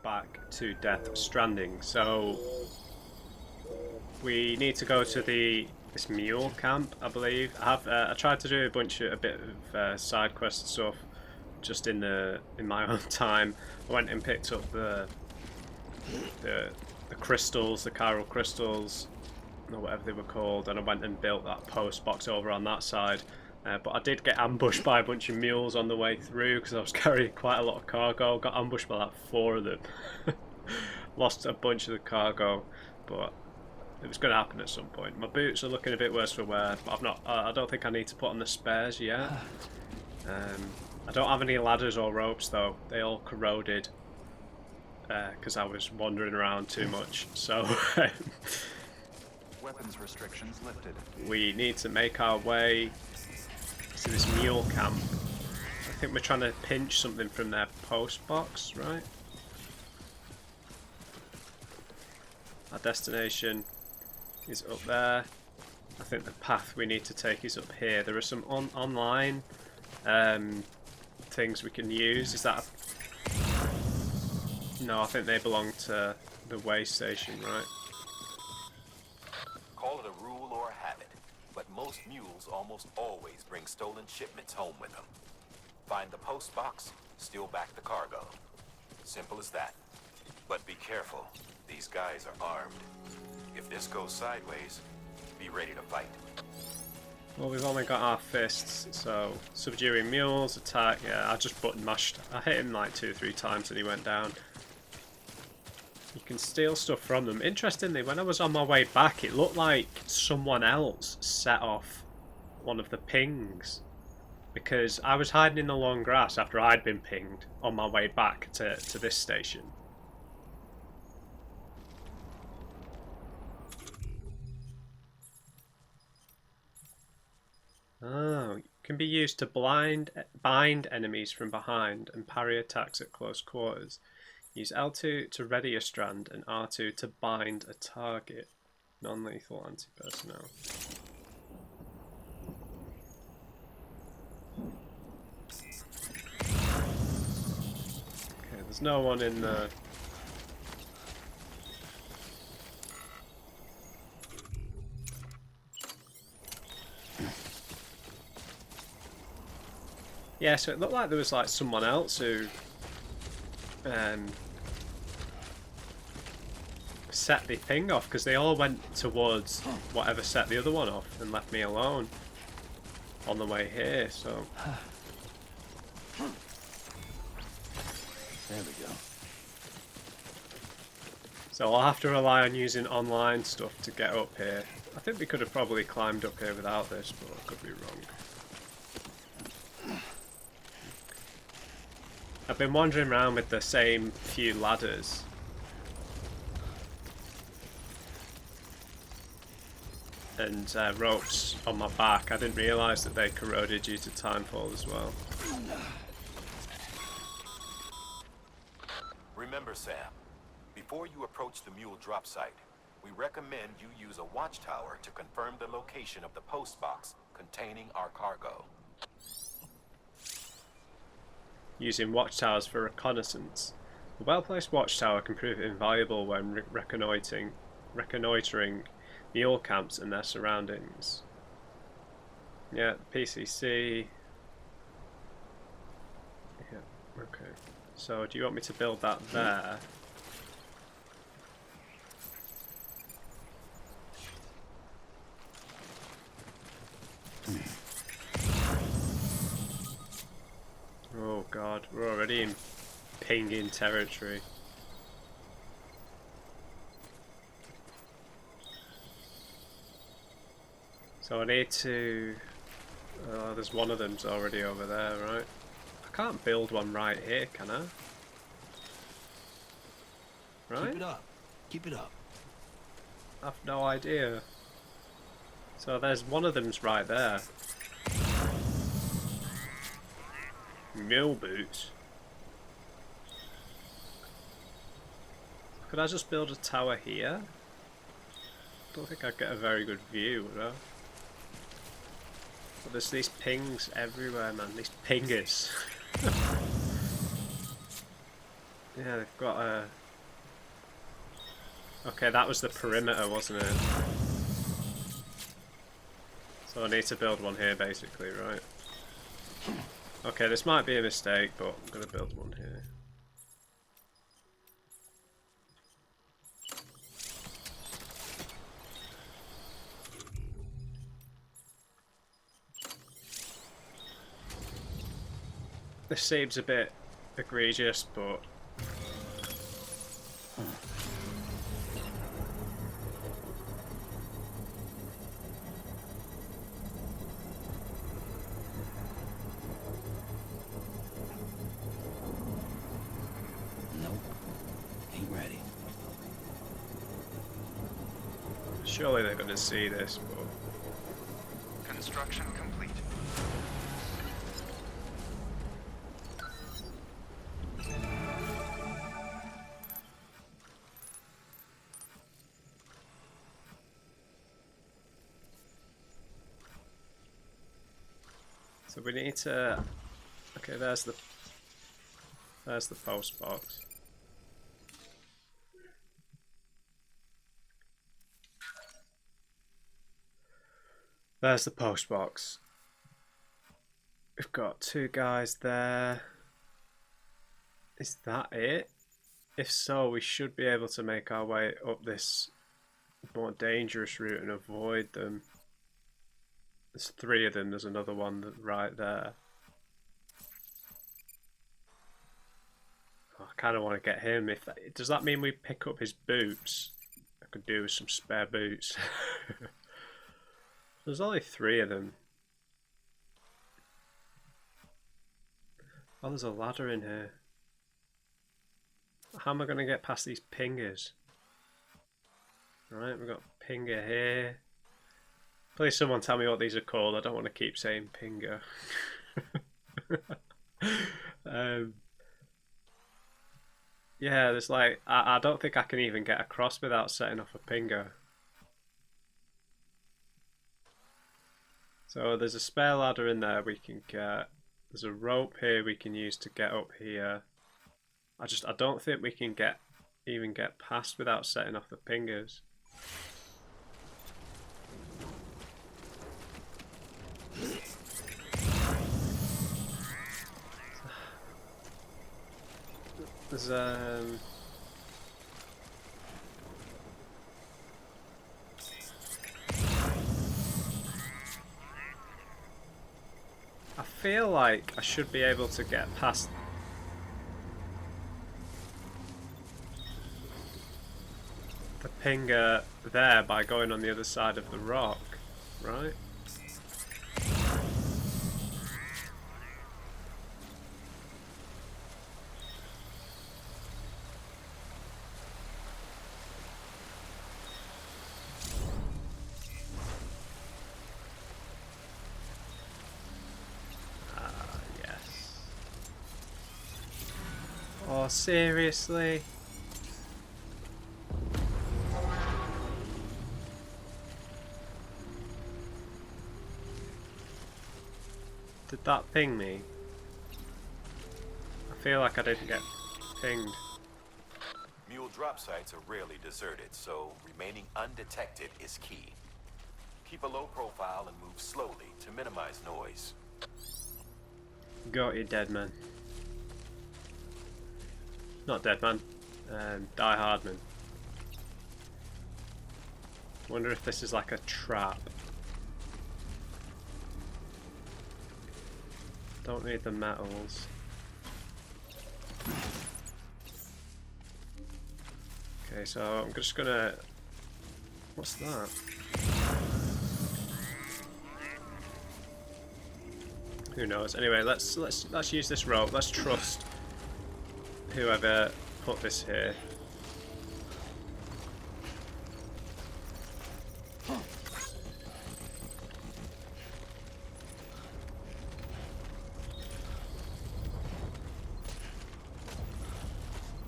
back to Death Stranding. So we need to go to this mule camp, I believe. I tried to do a bit of side quest stuff just in my own time. I went and picked up the crystals, the chiral crystals, or whatever they were called, and I went and built that post box over on that side. But I did get ambushed by a bunch of mules on the way through because I was carrying quite a lot of cargo. Got ambushed by like 4 of them. Lost a bunch of the cargo, but it was going to happen at some point. My boots are looking a bit worse for wear, but I don't think I need to put on the spares yet. I don't have any ladders or ropes though. They all corroded because I was wandering around too much. So weapons restrictions lifted. We need to make our way to this mule camp. I think we're trying to pinch something from their post box, right? Our destination is up there. I think the path we need to take is up here. There are some online things we can use. Is that no, I think they belong to the way station, right? Call it a rule or a habit, but most mules almost always bring stolen shipments home with them. Find the post box, steal back the cargo. Simple as that. But be careful, these guys are armed. If this goes sideways, be ready to fight. Well, we've only got our fists, so subduing mules, attack, yeah, I just button mashed. I hit him like 2 or 3 times and he went down. You can steal stuff from them. Interestingly, when I was on my way back, it looked like someone else set off one of the pings. Because I was hiding in the long grass after I'd been pinged on my way back to this station. Oh, can be used to bind enemies from behind and parry attacks at close quarters. Use L2 to ready a strand and R2 to bind a target. Non-lethal anti-personnel. Okay, there's no one in the... Yeah, so it looked like there was like someone else who set the ping off, because they all went towards whatever set the other one off and left me alone on the way here, so... There we go. So I'll have to rely on using online stuff to get up here. I think we could have probably climbed up here without this, but I could be wrong. I've been wandering around with the same few ladders. And ropes on my back. I didn't realise that they corroded due to timefall as well. Remember, Sam, before you approach the mule drop site, we recommend you use a watchtower to confirm the location of the post box containing our cargo. Using watchtowers for reconnaissance. A well-placed watchtower can prove invaluable when reconnoitering mule camps and their surroundings. Yeah, PCC. Yeah, okay. So, do you want me to build that there? Oh god, we're already in pinging territory. So I need to... Oh, there's one of them's already over there, right? I can't build one right here, can I? Right? Keep it up. Keep it up. I've no idea. So there's one of them's right there. Mule boots. Could I just build a tower here? Don't think I'd get a very good view, would I? But there's these pings everywhere, man. These pingers. Yeah, they've got a... Okay, that was the perimeter, wasn't it? So I need to build one here, basically, right? Okay, this might be a mistake, but I'm going to build one here. This seems a bit egregious, but... Nope. Ain't ready. Surely they're going to see this, but... Construction complete. So we need to... Okay, there's the post box. There's the post box. We've got 2 guys there. Is that it? If so, we should be able to make our way up this more dangerous route and avoid them. There's 3 of them, there's another one right there. Oh, I kind of want to get him. Does that mean we pick up his boots? I could do with some spare boots. There's only 3 of them. Oh, there's a ladder in here. How am I going to get past these pingers? Right, we've got pinger here. Please someone tell me what these are called. I don't want to keep saying pinger. Yeah, there's like... I don't think I can even get across without setting off a pinger. So there's a spare ladder in there we can get. There's a rope here we can use to get up here. I don't think we can even get past without setting off the pingers. There's I feel like I should be able to get past the pinger there by going on the other side of the rock, right? Oh, seriously? Did that ping me? I feel like I didn't get pinged. Mule drop sites are rarely deserted, so remaining undetected is key. Keep a low profile and move slowly to minimize noise. Got you, dead man. Not dead man. Die hard man. Wonder if this is like a trap. Don't need the metals. Okay, so I'm just gonna... What's that? Who knows? Anyway, let's use this rope. Let's trust whoever put this here.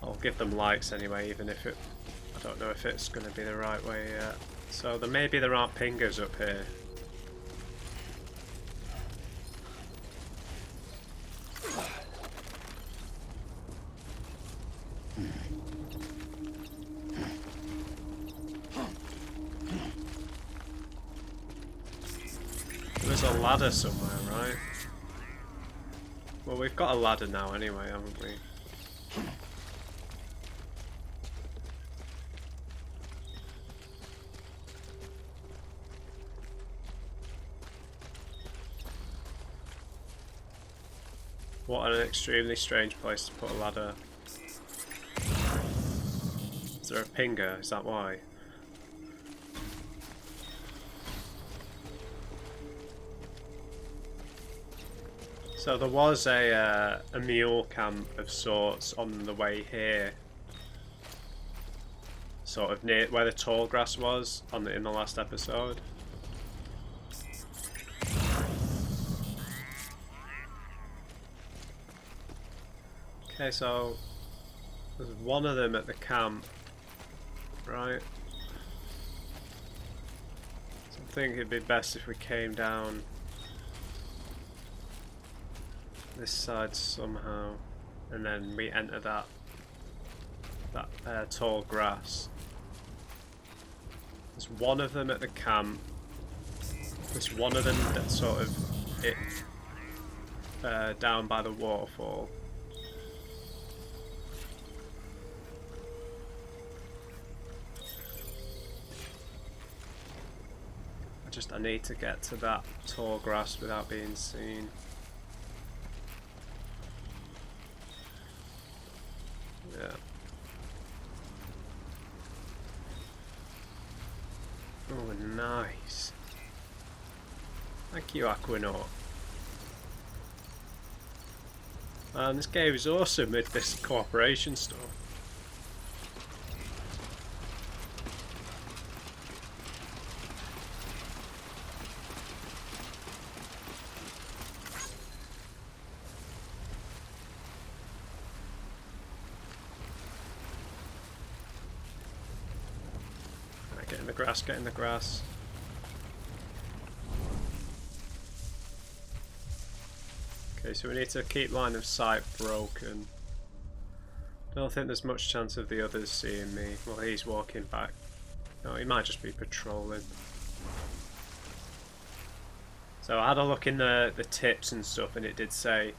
I'll give them lights anyway, even if I don't know if it's going to be the right way yet. So maybe there aren't pingers up here. ladder somewhere, right? Well, we've got a ladder now anyway, haven't we? What an extremely strange place to put a ladder. Is there a pinger? Is that why? So there was a mule camp of sorts on the way here. Sort of near where the tall grass was in the last episode. Okay, so there's one of them at the camp, right? So I think it'd be best if we came down this side somehow, and then we enter that tall grass. There's one of them at the camp. There's one of them that's sort of down by the waterfall. I need to get to that tall grass without being seen. Yeah. Oh, nice. Thank you, Aquanaut. Man, this game is awesome with this cooperation stuff. Get in the grass. Okay, so we need to keep line of sight broken. Don't think there's much chance of the others seeing me. Well, he's walking back. No, he might just be patrolling. So I had a look in the tips and stuff, and it did say,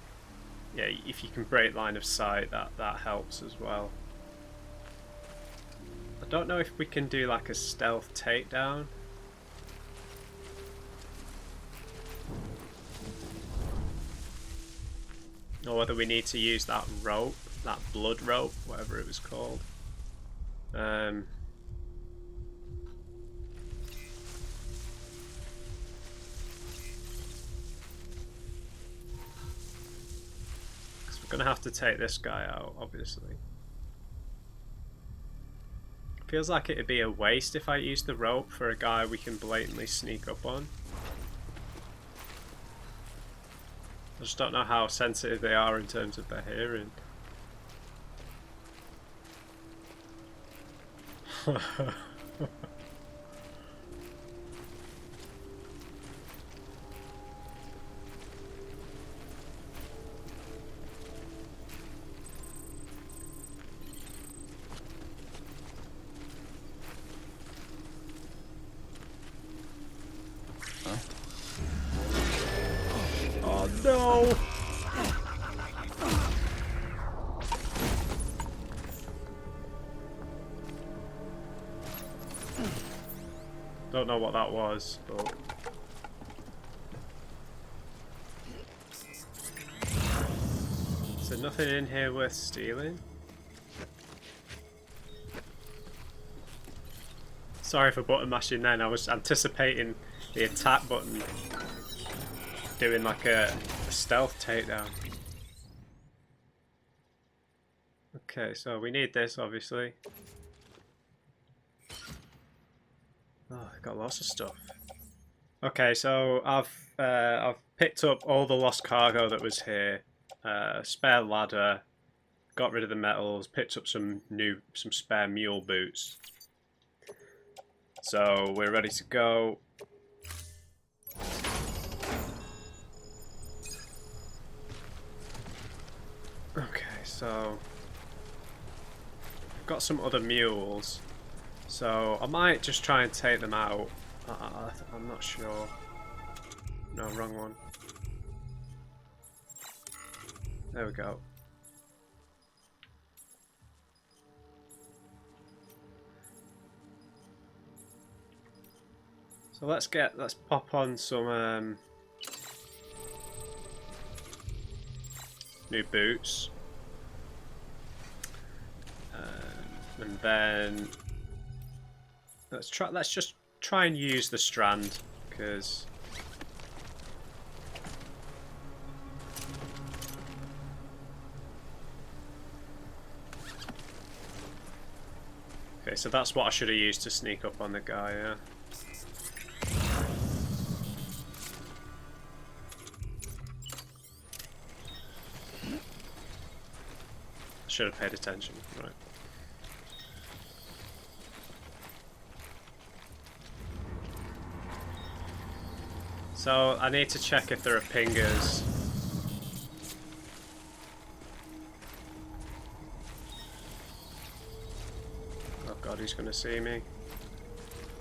yeah, if you can break line of sight, that helps as well. I don't know if we can do like a stealth takedown. Or whether we need to use that rope, that blood rope, whatever it was called. Because we're going to have to take this guy out, obviously. Feels like it'd be a waste if I used the rope for a guy we can blatantly sneak up on. I just don't know how sensitive they are in terms of their hearing. Oh no! Don't know what that was, but... Is there nothing in here worth stealing? Sorry for button mashing then, I was anticipating the attack button doing like a stealth takedown. Okay, so we need this obviously. Oh, I've got lots of stuff. Okay, so I've picked up all the lost cargo that was here. Spare ladder, got rid of the metals, picked up some spare mule boots. So we're ready to go. Okay, so I've got some other mules. So I might just try and take them out. I'm not sure. No, wrong one. There we go. So let's pop on some new boots. And then let's just try and use the strand, because okay, so that's what I should have used to sneak up on the guy, yeah. Should have paid attention, right. So I need to check if there are pingers. Oh god, he's gonna see me.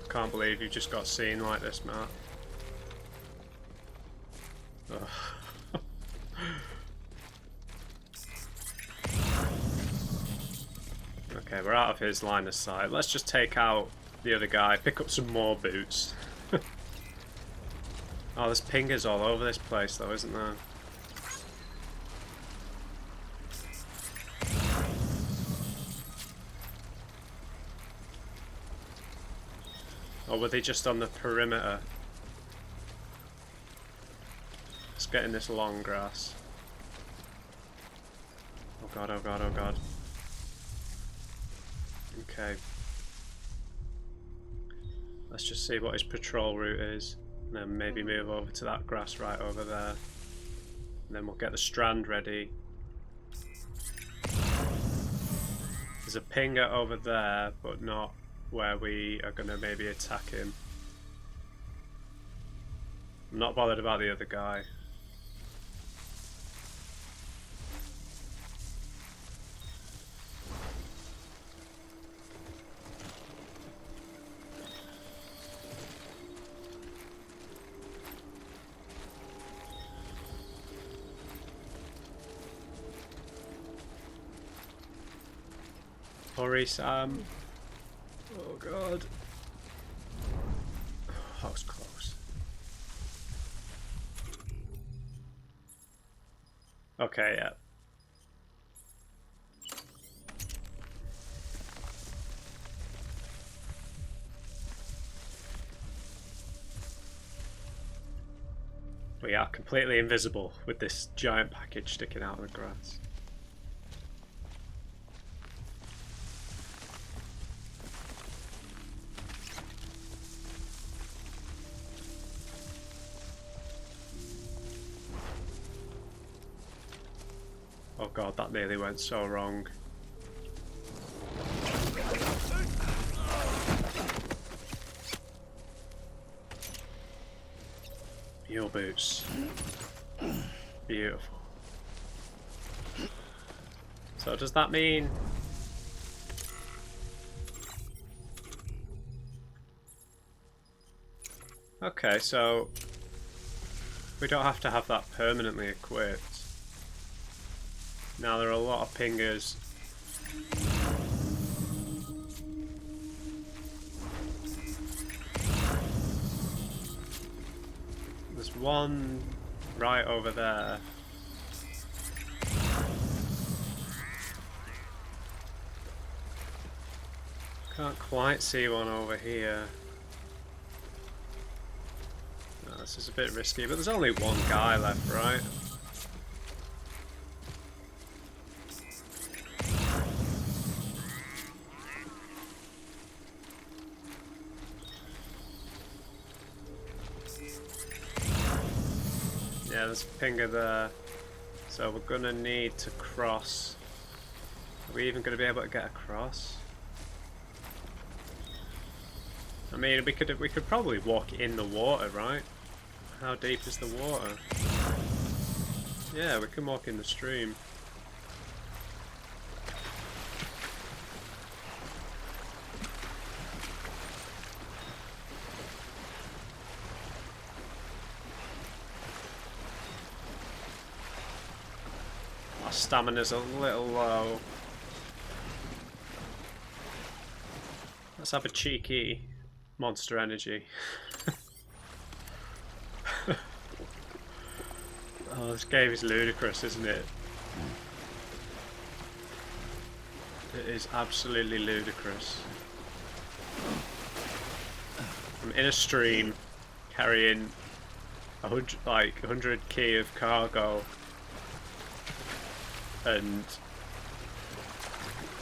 Can't believe you just got seen like this, Matt. Ugh. Okay, we're out of his line of sight. Let's just take out the other guy, pick up some more boots. Oh, there's pingers all over this place though, isn't there? Or were they just on the perimeter? Let's get in this long grass. Oh god, oh god, oh god. Okay. Let's just see what his patrol route is. And then maybe move over to that grass right over there. And then we'll get the strand ready. There's a pinger over there, but not where we are going to maybe attack him. I'm not bothered about the other guy. Hurry, Sam. Oh god. Oh, that was close. Okay, yeah. We are completely invisible with this giant package sticking out of the grass. Oh god, that nearly went so wrong. Your boots. Beautiful. So does that mean... Okay, so we don't have to have that permanently equipped. Now there are a lot of pingers. There's one right over there. Can't quite see one over here. No, this is a bit risky, but there's only one guy left, right? Yeah, there's a pinger there. So we're gonna need to cross. Are we even gonna be able to get across? I mean, we could probably walk in the water, right? How deep is the water? Yeah, we can walk in the stream. Stamina's a little low. Let's have a cheeky Monster Energy. Oh, this game is ludicrous, isn't it? It is absolutely ludicrous. I'm in a stream carrying 100 key of cargo and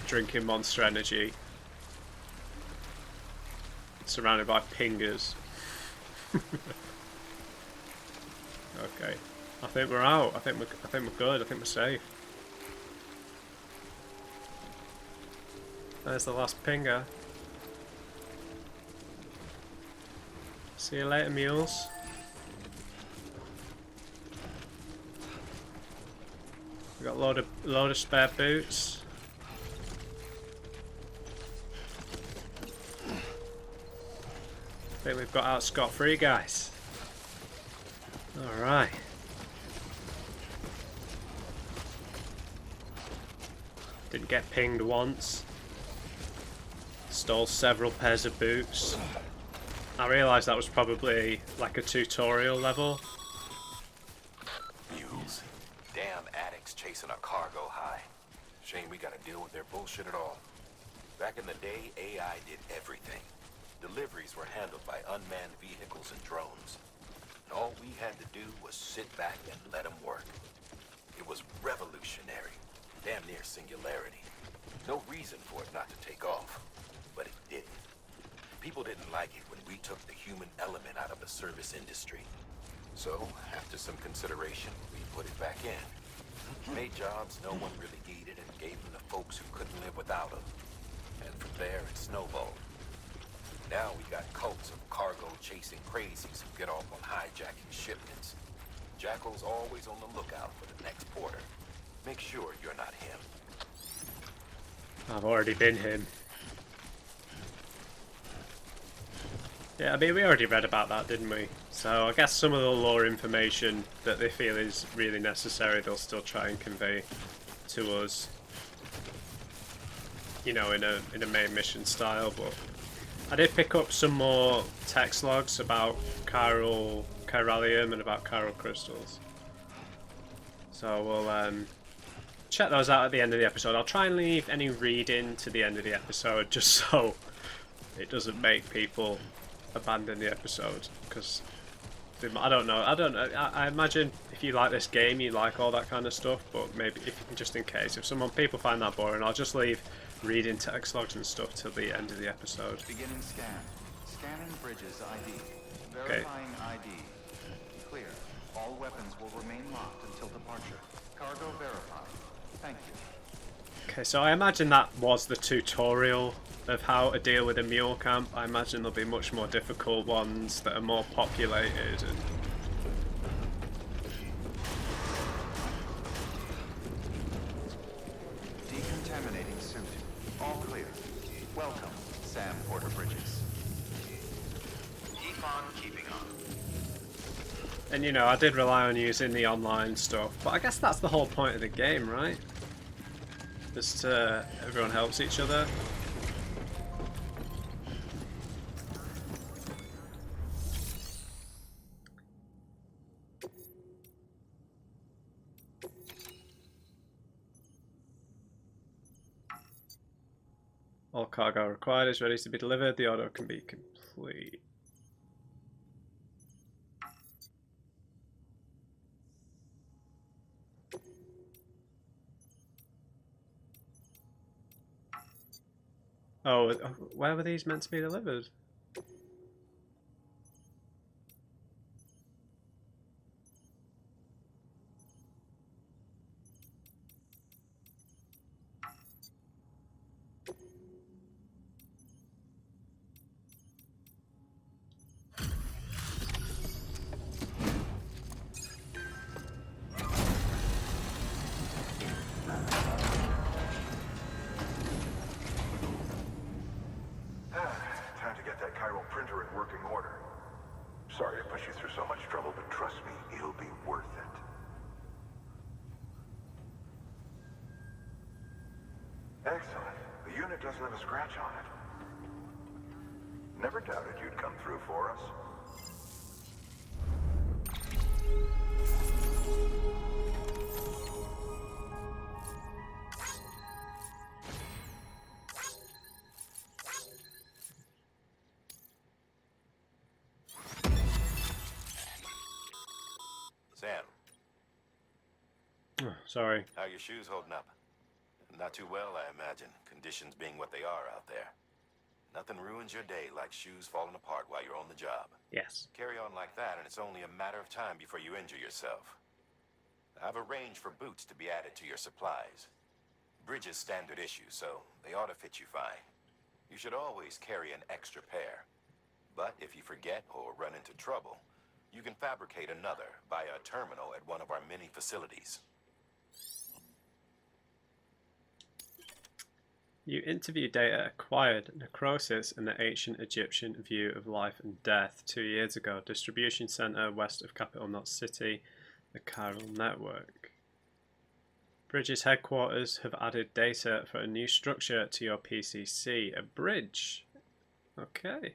drinking Monster Energy, surrounded by pingers. Okay, I think we're out. I think we're good. I think we're safe. There's the last pinger. See you later, mules. We got a load of spare boots. I think we've got out scot-free, guys. All right. Didn't get pinged once. Stole several pairs of boots. I realised that was probably like a tutorial level. Mules. Damn addicts chasing a cargo high. Shame we gotta deal with their bullshit at all. Back in the day, AI did everything. Deliveries were handled by unmanned vehicles and drones. And all we had to do was sit back and let them work. It was revolutionary. Damn near singularity. No reason for it not to take off. But it didn't. People didn't like it when we took the human element out of the service industry. So, after some consideration, we put it back in. Made jobs no one really needed and gave them to folks who couldn't live without them. And from there, it snowballed. Now we got cults of cargo-chasing crazies who get off on hijacking shipments. Jackal's always on the lookout for the next porter. Make sure you're not him. I've already been him. Yeah, I mean, we already read about that, didn't we? So I guess some of the lore information that they feel is really necessary, they'll still try and convey to us. You know, in a main mission style, but I did pick up some more text logs about chiralium and about chiral crystals. So we'll check those out at the end of the episode. I'll try and leave any reading to the end of the episode just so it doesn't make people abandon the episode, because I don't know. I imagine if you like this game, you like all that kind of stuff, but maybe just in case, if people find that boring, I'll just leave reading text logs and stuff till the end of the episode. Beginning scan. Scanning bridges ID. Okay. Verifying ID. Clear. All weapons will remain locked until departure. Cargo verified. Thank you. Okay, so I imagine that was the tutorial of how to deal with a mule camp. I imagine there'll be much more difficult ones that are more populated and Decontaminating suit. All clear. Welcome, Sam Porter Bridges. Keep on keeping on. And you know, I did rely on using the online stuff, but I guess that's the whole point of the game, right? Just everyone helps each other. All cargo required is ready to be delivered. The order can be complete. Oh, where were these meant to be delivered? Excellent. The unit doesn't have a scratch on it. Never doubted you'd come through for us. Sam, Oh, sorry. how are your shoes holding up? Not too well, I imagine, conditions being what they are out there. Nothing ruins your day like shoes falling apart while you're on the job. Yes. Carry on like that, and it's only a matter of time before you injure yourself. I've arranged for boots to be added to your supplies. Bridge is standard issue, so they ought to fit you fine. You should always carry an extra pair. But if you forget or run into trouble, you can fabricate another via a terminal at one of our many facilities. You interview data acquired necrosis in the ancient Egyptian view of life and death 2 years ago. Distribution center west of capital Knot City, the chiral network. Bridge's headquarters have added data for a new structure to your PCC. A bridge. Okay.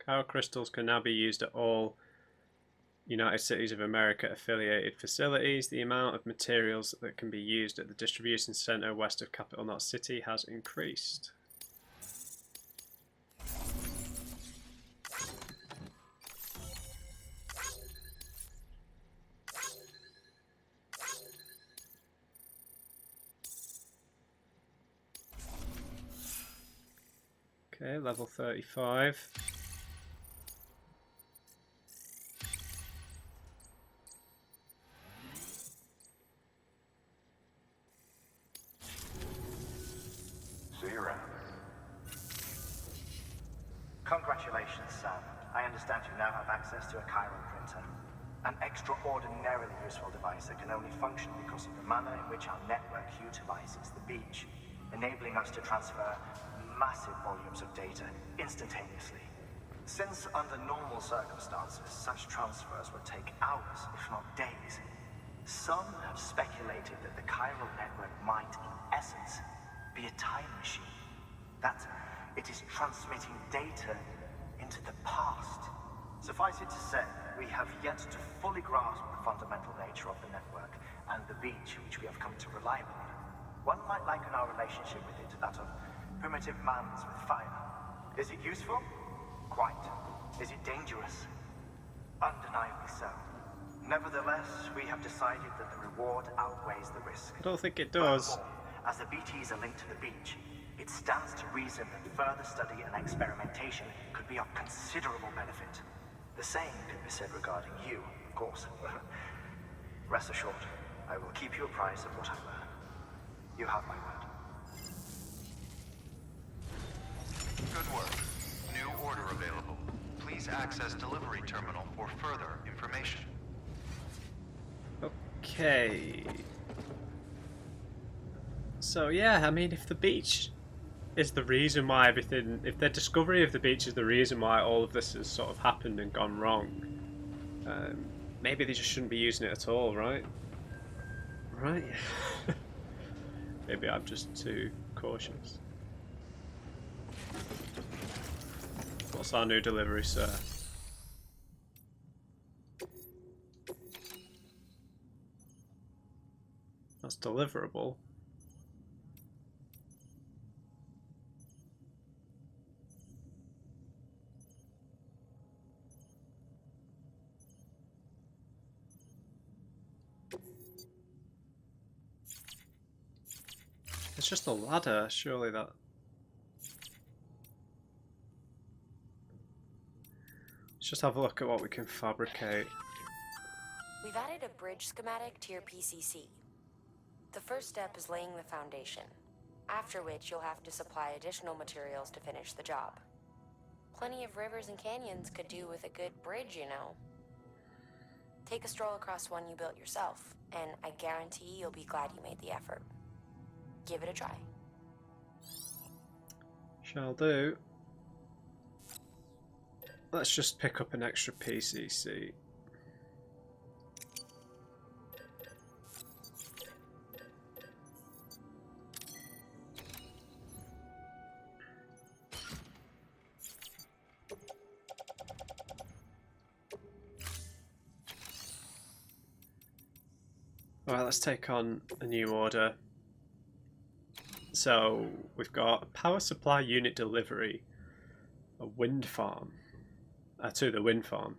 Chiral crystals can now be used at all United Cities of America affiliated facilities. The amount of materials that can be used at the distribution center west of capital Knot City has increased. Okay, level 35. See you around. Congratulations, Sam. I understand you now have access to a chiral printer. An extraordinarily useful device that can only function because of the manner in which our network utilizes the beach, enabling us to transfer massive volumes of data instantaneously. Since under normal circumstances, such transfers would take hours, if not days, some have speculated that the chiral network might, in essence, be a time machine. That it is transmitting data into the past. Suffice it to say, we have yet to fully grasp the fundamental nature of the network and the beach which we have come to rely upon. One might liken our relationship with it to that of primitive mans with fire. Is it useful? Quite. Is it dangerous? Undeniably so. Nevertheless, we have decided that the reward outweighs the risk. I don't think it does. Furthermore, as the BTs are linked to the beach, it stands to reason that further study and experimentation could be of considerable benefit. The same can be said regarding you, of course. Rest assured, I will keep you apprised of what I learn. You have my word. Good work. New order available. Please access delivery terminal for further information. Okay. So yeah, I mean, if the beach is the reason why everything, if their discovery of the beach is the reason why all of this has sort of happened and gone wrong, maybe they just shouldn't be using it at all, right? Right? Maybe I'm just too cautious. What's our new delivery, sir? That's deliverable. It's just a ladder, surely that... Let's just have a look at what we can fabricate. We've added a bridge schematic to your PCC. The first step is laying the foundation, after which you'll have to supply additional materials to finish the job. Plenty of rivers and canyons could do with a good bridge, you know. Take a stroll across one you built yourself, and I guarantee you'll be glad you made the effort. Give it a try. Shall do. Let's just pick up an extra PCC. Alright, let's take on a new order. So, we've got a power supply unit delivery, a wind farm, to the wind farm.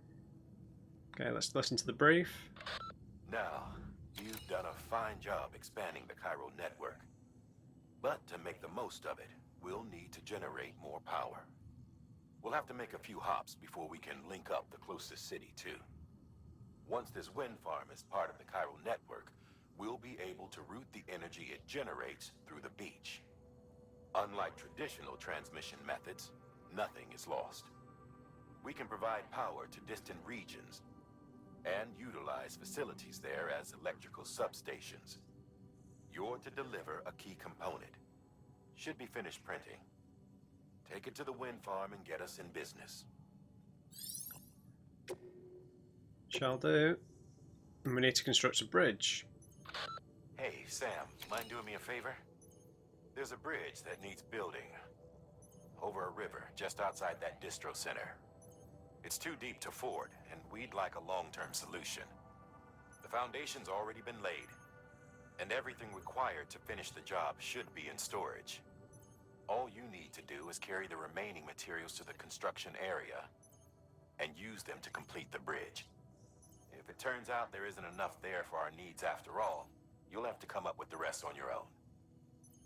Okay, let's listen to the brief. Now, you've done a fine job expanding the Cairo network. But to make the most of it, we'll need to generate more power. We'll have to make a few hops before we can link up the closest city too. Once this wind farm is part of the Cairo network, we'll be able to route the energy it generates through the beach. Unlike traditional transmission methods, nothing is lost. We can provide power to distant regions and utilize facilities there as electrical substations. You're to deliver a key component. Should be finished printing. Take it to the wind farm and get us in business. Shall do. And we need to construct a bridge. Hey, Sam, mind doing me a favor? There's a bridge that needs building. Over a river, just outside that distro center. It's too deep to ford, and we'd like a long-term solution. The foundation's already been laid, and everything required to finish the job should be in storage. All you need to do is carry the remaining materials to the construction area, and use them to complete the bridge. If it turns out there isn't enough there for our needs after all, you'll have to come up with the rest on your own.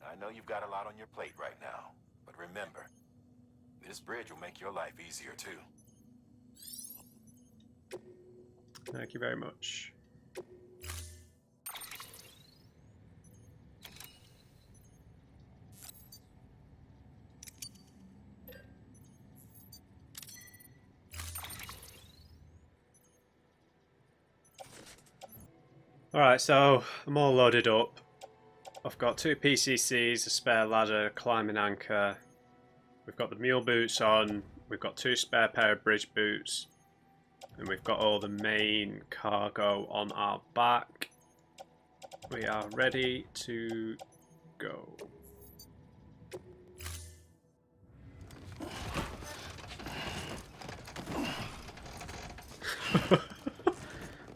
I know you've got a lot on your plate right now, but remember, this bridge will make your life easier too. Thank you very much. Alright, so I'm all loaded up. I've got 2 PCCs, a spare ladder, a climbing anchor. We've got the mule boots on. We've got 2 spare pair of bridge boots. And we've got all the main cargo on our back. We are ready to go.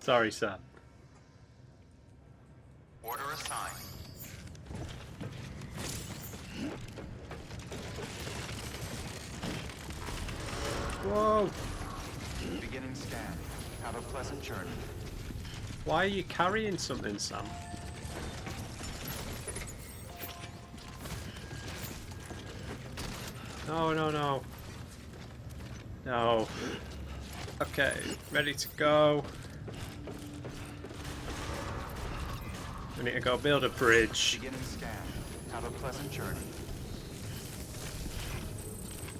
Sorry, Sam. Order assigned. Whoa! Beginning scan. Have a pleasant journey. Why are you carrying something, Sam? No, no, no. No. Okay, ready to go. We need to go build a bridge. Beginning scan. Have a pleasant journey.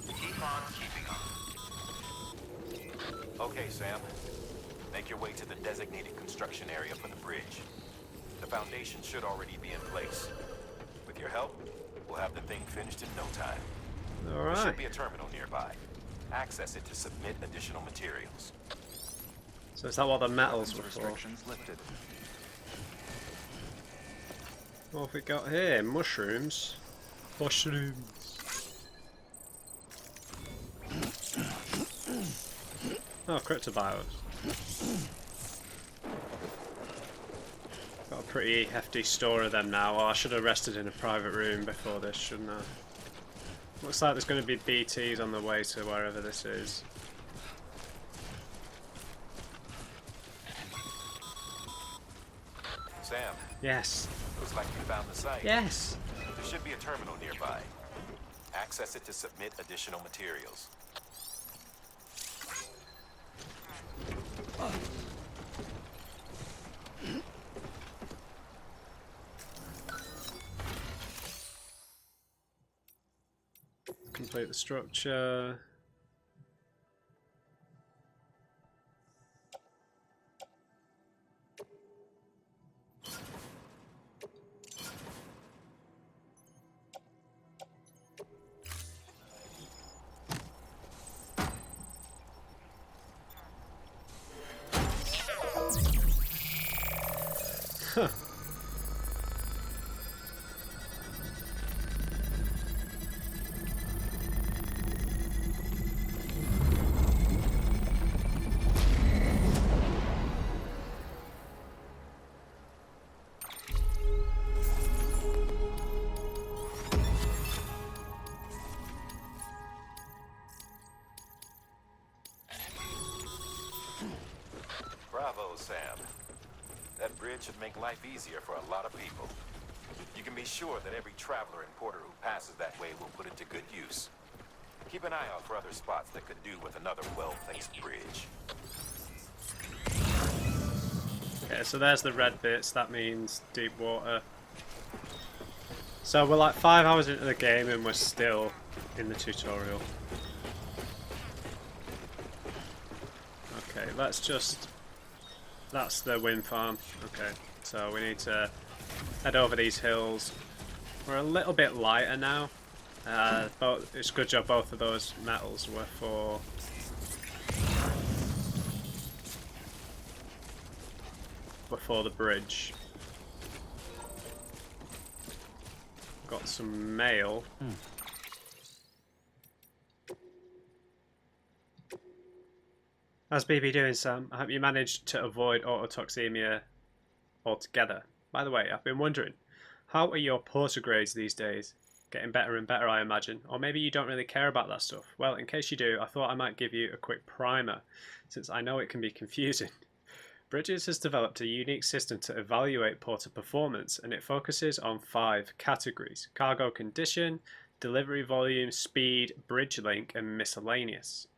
Keep on keeping on. Okay, Sam. Make your way to the designated construction area for the bridge. The foundation should already be in place. With your help, we'll have the thing finished in no time. There Alright. should be a terminal nearby. Access it to submit additional materials. So is that what the metals were for? Restrictions lifted. What have we got here? Mushrooms. Mushrooms. Oh, cryptobiotes. Got a pretty hefty store of them now. Oh, I should have rested in a private room before this, shouldn't I? Looks like there's going to be BTs on the way to wherever this is. Sam, Yes. looks like you found the site. Yes. There should be a terminal nearby. Access it to submit additional materials. Complete the structure. Huh. Sam. That bridge should make life easier for a lot of people. You can be sure that every traveler and porter who passes that way will put it to good use. Keep an eye out for other spots that could do with another well-placed bridge. Okay, so there's the red bits. That means deep water. So we're like 5 hours into the game and we're still in the tutorial. Okay, let's just... That's the wind farm. Okay, so we need to head over these hills. We're a little bit lighter now. It's a good job both of those metals were for... before the bridge. Got some mail. How's BB doing, Sam? I hope you managed to avoid autotoxemia altogether. By the way, I've been wondering, how are your porter grades these days? Getting better and better, I imagine. Or maybe you don't really care about that stuff. Well, in case you do, I thought I might give you a quick primer, since I know it can be confusing. Bridges has developed a unique system to evaluate porter performance, and it focuses on 5 categories: cargo condition, delivery volume, speed, bridge link, and miscellaneous.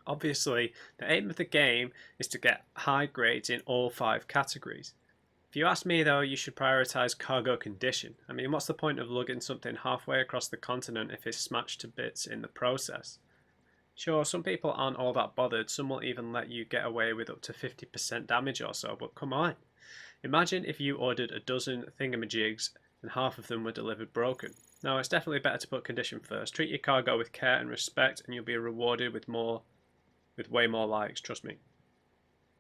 Obviously, the aim of the game is to get high grades in all 5 categories. If you ask me though, you should prioritise cargo condition. I mean, what's the point of lugging something halfway across the continent if it's smashed to bits in the process? Sure, some people aren't all that bothered, some will even let you get away with up to 50% damage or so, but come on. Imagine if you ordered a dozen thingamajigs and half of them were delivered broken. No, it's definitely better to put condition first. Treat your cargo with care and respect and you'll be rewarded with way more likes, trust me.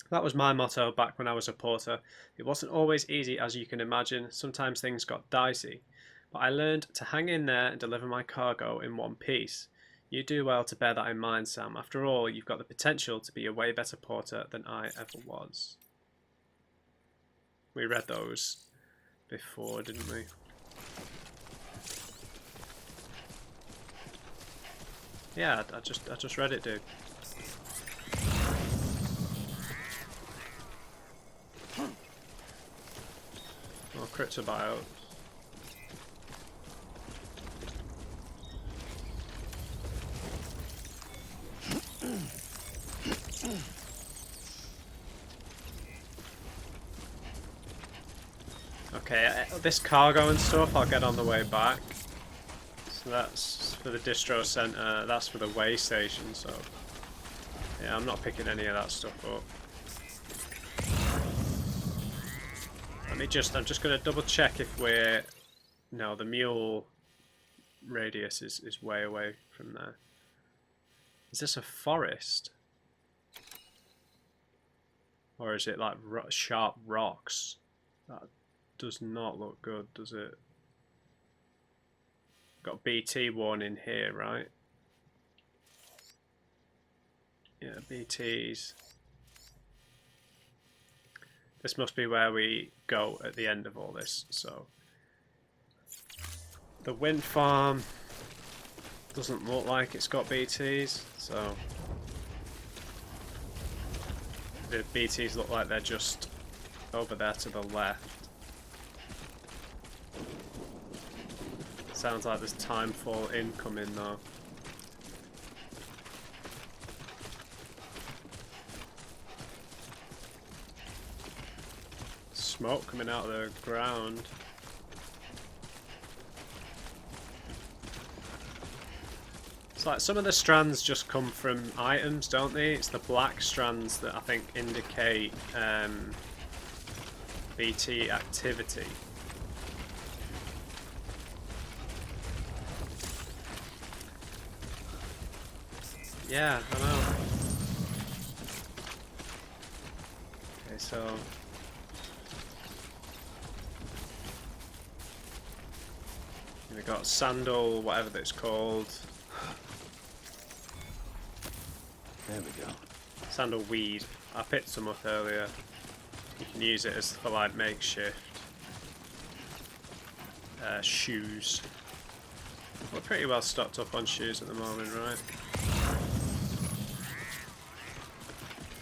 That was my motto back when I was a porter. It wasn't always easy, as you can imagine. Sometimes things got dicey. But I learned to hang in there and deliver my cargo in one piece. You do well to bear that in mind, Sam. After all, you've got the potential to be a way better porter than I ever was. We read those before, didn't we? Yeah, I just read it, dude. More cryptobiote. Okay, this cargo and stuff I'll get on the way back. So that's for the distro center, that's for the way station, so yeah, I'm not picking any of that stuff up. I'm just gonna double check if we're... No, the mule radius is way away from there. Is this a forest? Or is it like sharp rocks? That does not look good, does it? Got BT warning here, right? Yeah, BTs. This must be where we go at the end of all this, so... The wind farm doesn't look like it's got BTs, so... The BTs look like they're just over there to the left. Sounds like there's timefall incoming though. Smoke coming out of the ground. It's like some of the strands just come from items, don't they? It's the black strands that I think indicate BT activity. Yeah, I know. Okay, so... we got sandal, whatever that's called. There we go. Sandal weed. I picked some up earlier. You can use it as for like makeshift shoes. We're pretty well stocked up on shoes at the moment, right?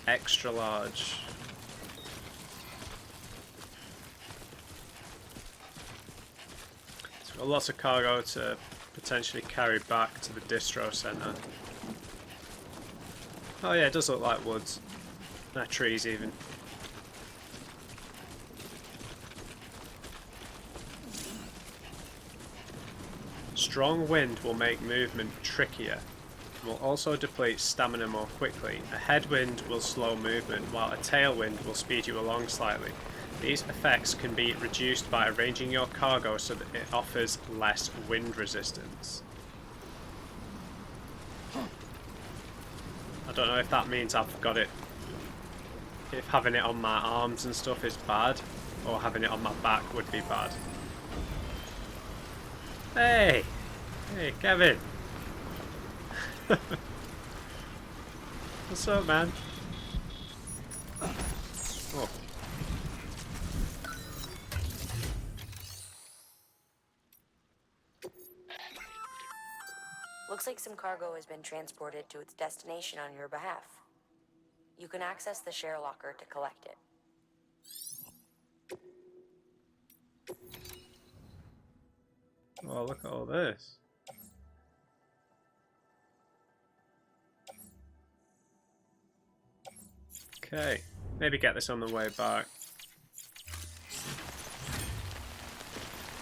Extra large. Got lots of cargo to potentially carry back to the distro center. Oh yeah, it does look like woods. Trees even. Strong wind will make movement trickier and will also deplete stamina more quickly. A headwind will slow movement, while a tailwind will speed you along slightly. These effects can be reduced by arranging your cargo so that it offers less wind resistance. I don't know if that means I've got it, if having it on my arms and stuff is bad, or having it on my back would be bad. Hey! Hey, Kevin! What's up, man? Oh. Looks like some cargo has been transported to its destination on your behalf. You can access the share locker to collect it. Oh, look at all this. Okay, maybe get this on the way back.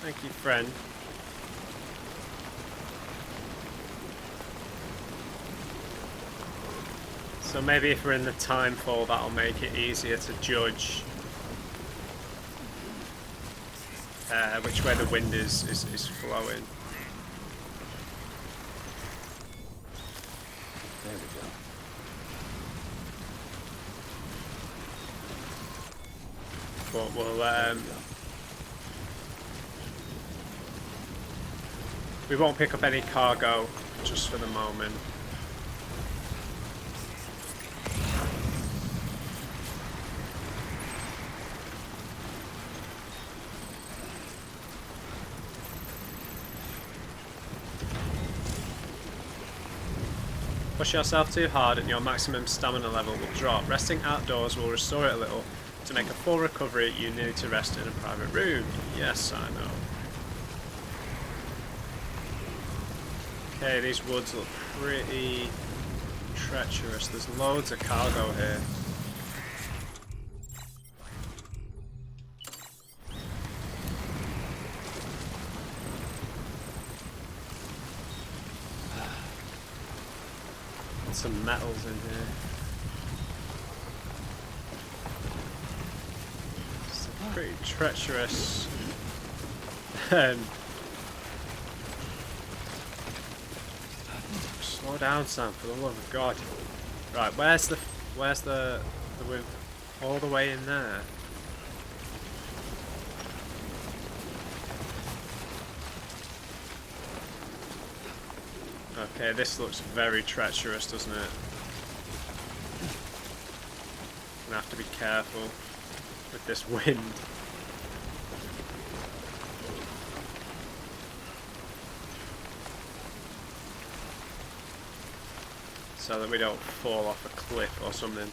Thank you, friend. So maybe if we're in the time fall, that'll make it easier to judge which way the wind is flowing. There we go. But we'll we won't pick up any cargo just for the moment. Push yourself too hard and your maximum stamina level will drop. Resting outdoors will restore it a little. To make a full recovery, you need to rest in a private room. Yes, I know. Okay, these woods look pretty treacherous. There's loads of cargo here. Some metals in here. It's pretty treacherous. Slow down, Sam, for the love of God. Right, where's the wind? All the way in there. Okay, this looks very treacherous, doesn't it? Gonna have to be careful with this wind. So that we don't fall off a cliff or something.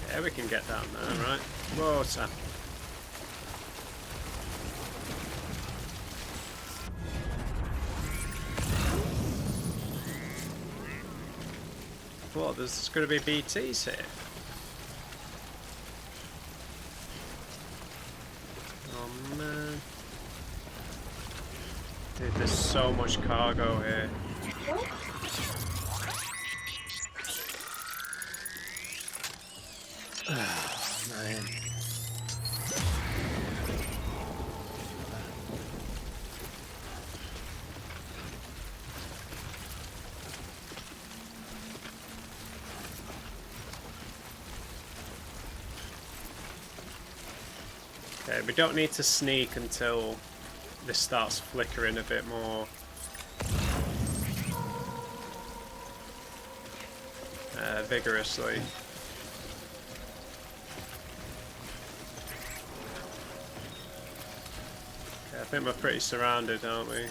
Yeah, we can get down there, right? Whoa, Sam. What, there's going to be BTs here? Oh man. Dude, there's so much cargo here. Oh man. Okay, we don't need to sneak until this starts flickering a bit more. Vigorously. Okay, I think we're pretty surrounded, aren't we?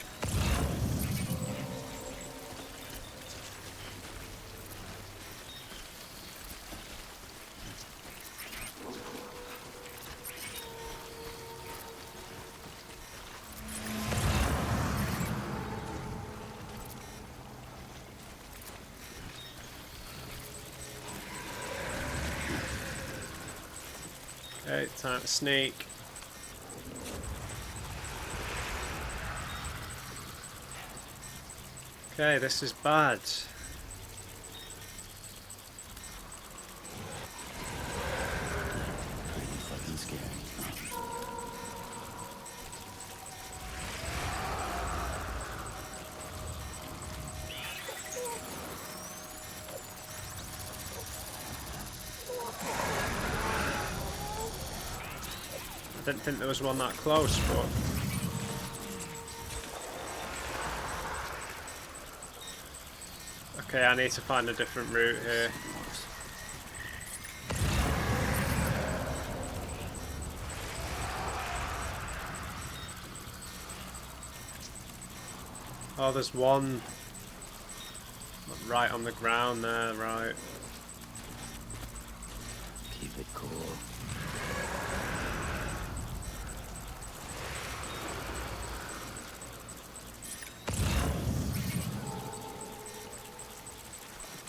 Okay, time to sneak. Okay, this is bad. Pretty fucking scary. I didn't think there was one that close, but... Okay, I need to find a different route here. Oh, there's one right on the ground there, right. Keep it cool.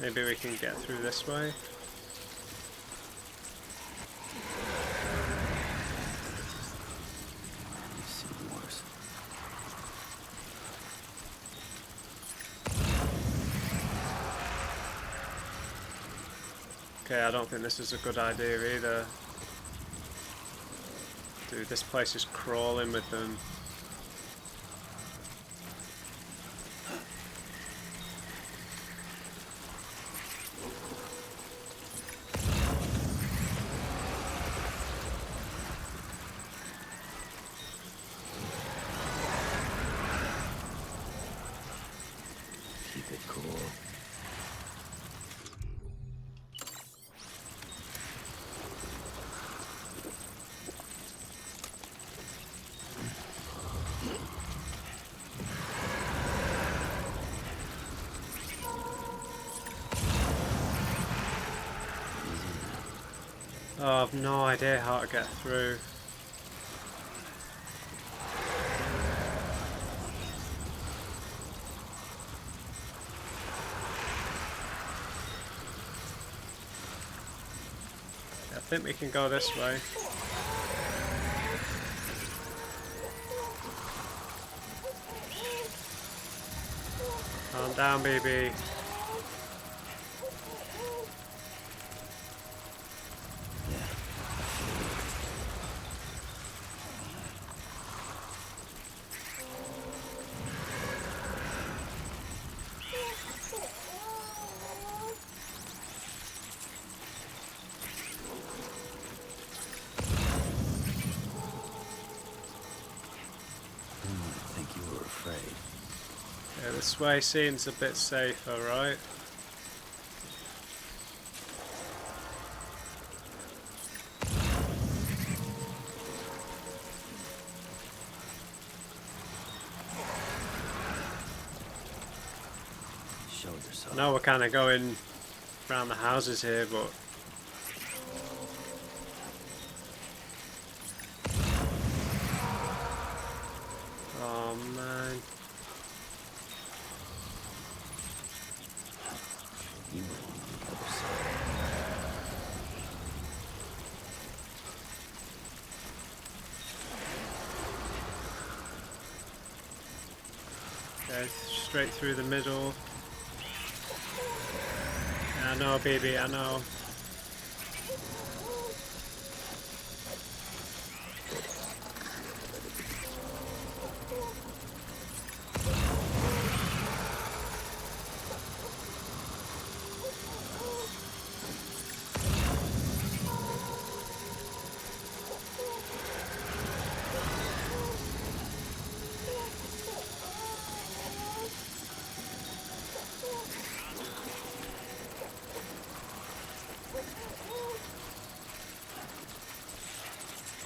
Maybe we can get through this way. You've seen worse. Okay, I don't think this is a good idea either. Dude, this place is crawling with them. Keep it cool. Oh, I've no idea how to get through. I think we can go this way. Calm down, baby. I think you were afraid. Yeah, this way seems a bit safer, right? Show yourself. No, we're kind of going around the houses here, but... Oh, man. You were on the other side. Okay, straight through the middle. I know, baby, I know.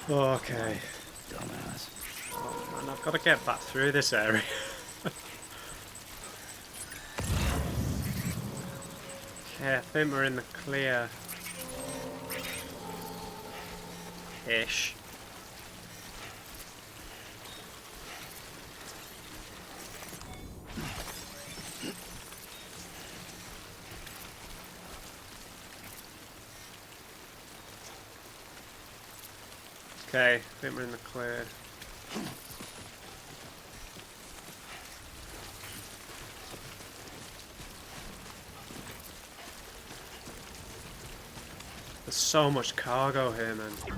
Okay. Dumbass. Oh man, I've got to get back through this area. Okay, I think we're in the clear. Ish. Okay, I think we're in the clear. There's so much cargo here, man. Okay.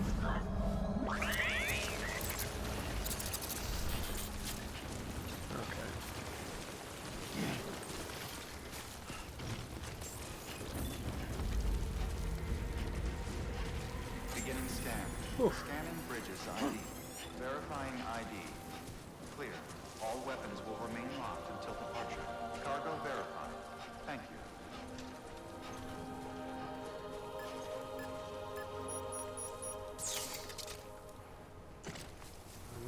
Beginning scan. Oof. Scanning bridges ID. Verifying ID. Clear. All weapons will remain locked until departure. Cargo verified. Thank you.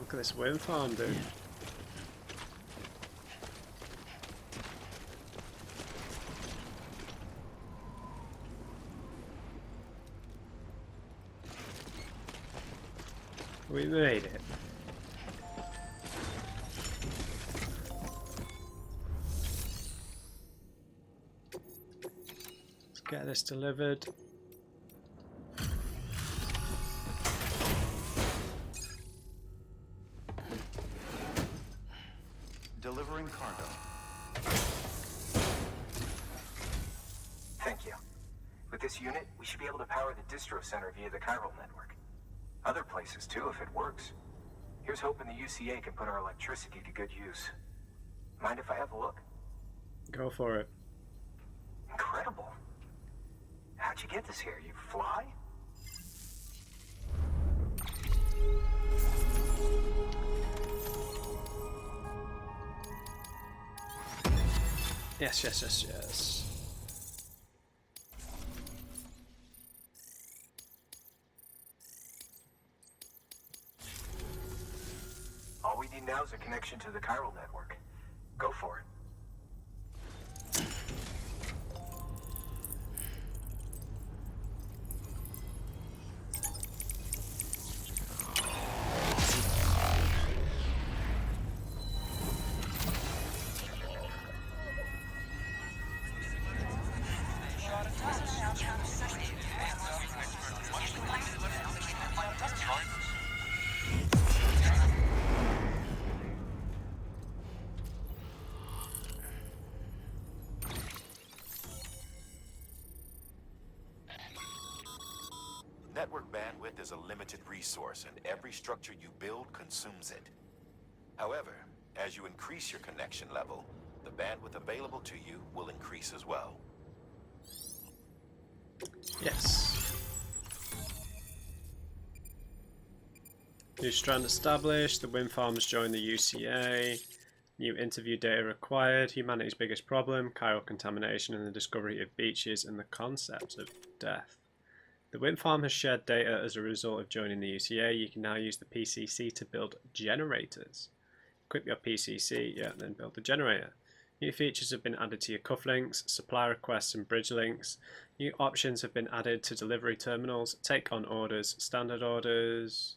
Look at this wind farm, dude. We made it. Let's get this delivered. Delivering cargo. Thank you. With this unit, we should be able to power the distro center via the chiral network. Other places too, if it works. Here's hoping the UCA can put our electricity to good use. Mind if I have a look? Go for it. Incredible. How'd you get this here? You fly? Yes, yes, yes, yes. All we need now is a connection to the chiral network. Go for it. Network bandwidth is a limited resource, and every structure you build consumes it. However, as you increase your connection level, the bandwidth available to you will increase as well. Yes. New strand established. The wind farms join the UCA. New interview data required. Humanity's biggest problem: chiral contamination and the discovery of beaches and the concept of death. The wind farm has shared data as a result of joining the UCA. You can now use the PCC to build generators. Equip your PCC, yeah, then build the generator. New features have been added to your cufflinks, supply requests and bridge links. New options have been added to delivery terminals. Take on orders, standard orders,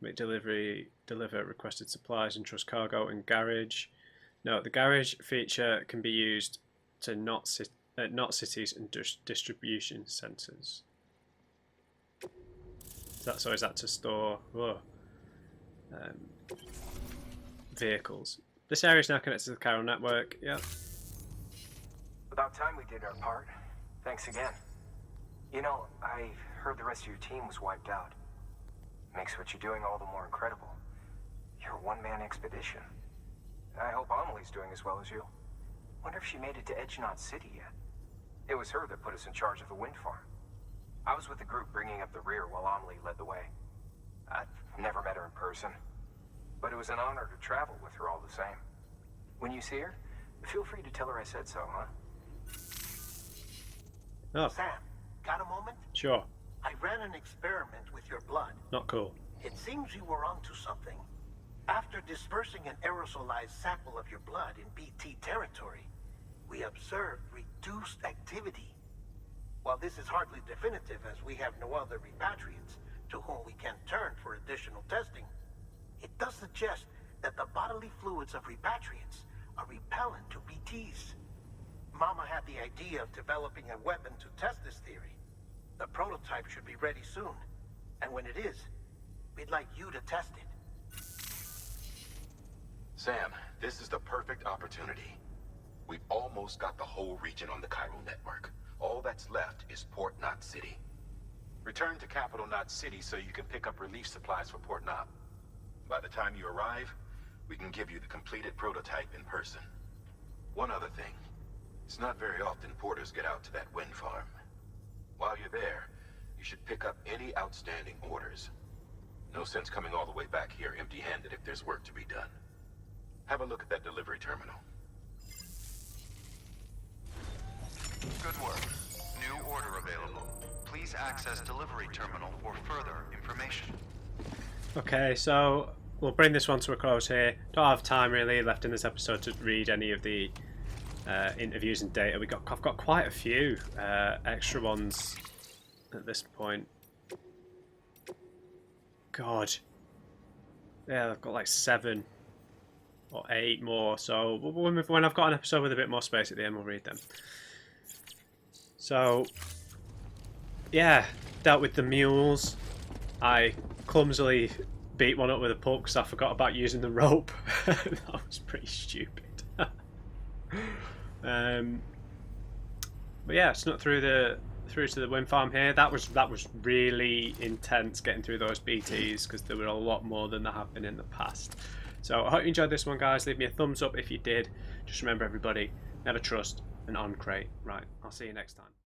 make delivery, deliver requested supplies, and trust cargo and garage. No, the garage feature can be used to not cities and distribution centres. Is that to store vehicles? This area is now connected to the chiral network. Yep. About time we did our part. Thanks again. You know, I heard the rest of your team was wiped out. Makes what you're doing all the more incredible. You're a one-man expedition. I hope Amelie's doing as well as you. Wonder if she made it to Edgenot City yet. It was her that put us in charge of the wind farm. I was with the group bringing up the rear while Amelie led the way. I've never met her in person, but it was an honor to travel with her all the same. When you see her, feel free to tell her I said so, huh? Oh, Sam, got a moment? sure. I ran an experiment with your blood. Not cool. It seems you were onto something. After dispersing an aerosolized sample of your blood in BT territory, we observed reduced activity. While this is hardly definitive, as we have no other repatriants to whom we can turn for additional testing, it does suggest that the bodily fluids of repatriants are repellent to BTs. Mama had the idea of developing a weapon to test this theory. The prototype should be ready soon, and when it is, We'd like you to test it. Sam, this is the perfect opportunity. We've almost got the whole region on the Cairo network. All that's left is Port Knot City. Return to Capital Knot City so you can pick up relief supplies for Port Knot. By the time you arrive, we can give you the completed prototype in person. One other thing. It's not very often porters get out to that wind farm. While you're there, you should pick up any outstanding orders. No sense coming all the way back here empty-handed if there's work to be done. Have a look at that delivery terminal. Good work. New order available. Please access delivery terminal for further information. Okay, so we'll bring this one to a close here. Don't have time really left in this episode to read any of the interviews and data. I've got quite a few extra ones at this point. God, yeah, I've got like 7 or 8 more. So when I've got an episode with a bit more space at the end, we'll read them. So yeah, dealt with the mules. I clumsily beat one up with a pull because I forgot about using the rope. That was pretty stupid. But yeah, snuck through to the wind farm here. That was really intense getting through those BTs because there were a lot more than there have been in the past. So I hope you enjoyed this one, guys. Leave me a thumbs up if you did. Just remember, everybody, never trust an on crate. Right, I'll see you next time.